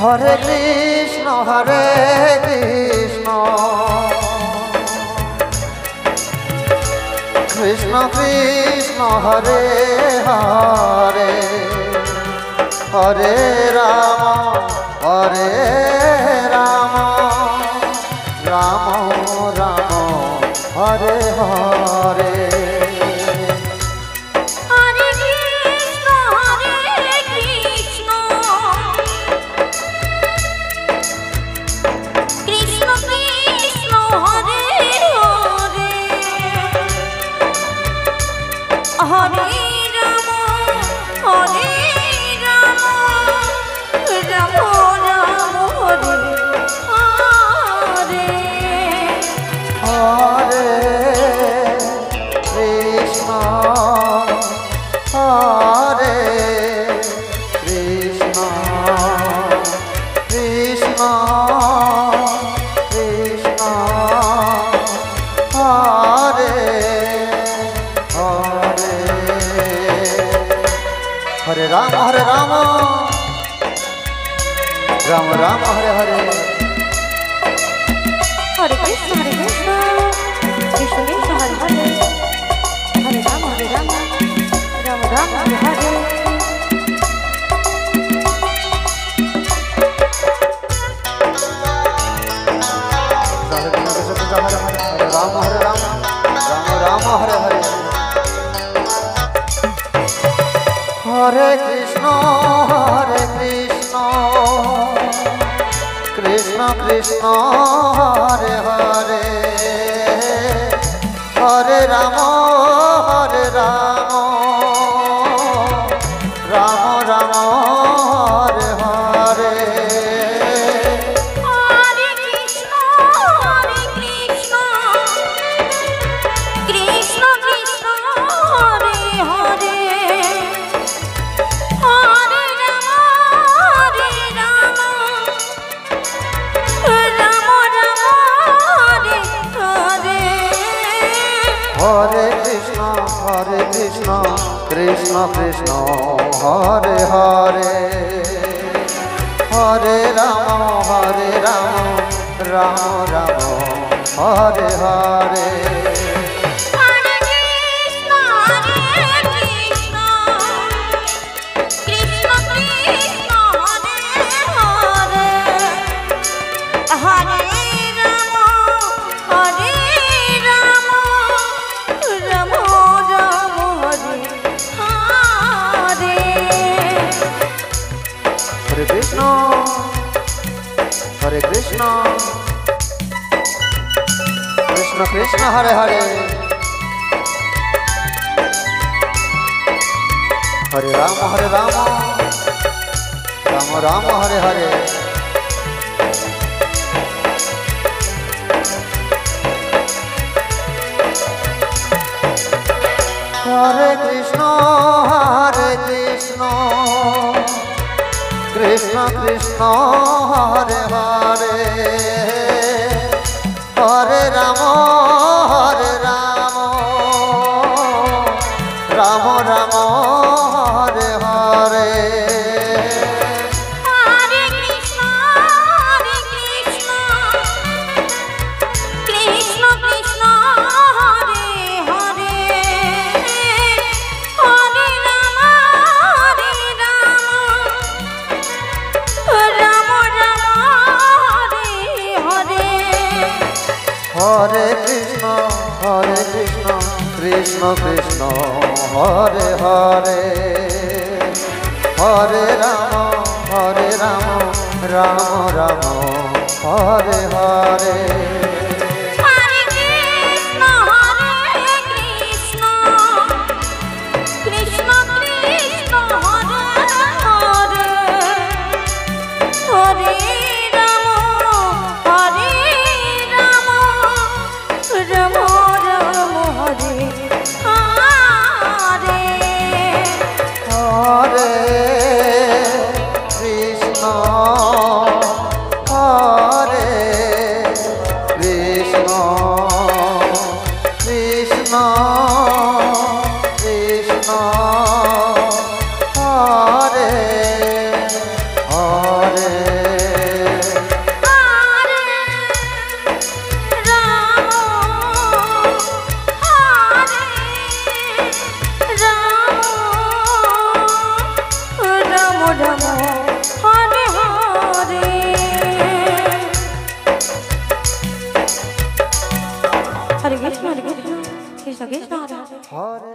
Hare Krishna Krishna Krishna Hare Hare Hare Rama Rama Rama Hare Hare Hare Rama Rama Rama Hare Hare Hare Krishna Krishna Krishna Hare Hare Hare Rama Rama Rama Hare Hare Hare Rama Rama Hare Hare Hare Krishna Krishna Krishna Hare Hare Hare Rama Rama Rama Hare Hare Hare Krishna Krishna Krishna Hare Hare Hare Rama Rama Hare Hare Hare Krishna Krishna Krishna Hare Hare Hare Rama Rama Rama Hare Hare Hare Krishna Krishna Krishna Hare Hare Rama Rama Hare Hare Krishna Krishna Krishna Hare Hare Hare Rama Rama Hare Hare Hare Krishna Krishna Krishna Hare Hare Hare Rama Rama Rama Hare Hare Hare Krishna Krishna Krishna Hare Hare Hare Rama Rama Hare Hare Hare Krishna Krishna Krishna Hare Hare Hare Rama Rama Rama Hare Hare Hare Krishna Krishna Krishna Hare Hare Hare Rama Rama Rama Hare Hare Hare Krishna Krishna Krishna Hare Hare Krishna Krishna Hare Hare Hare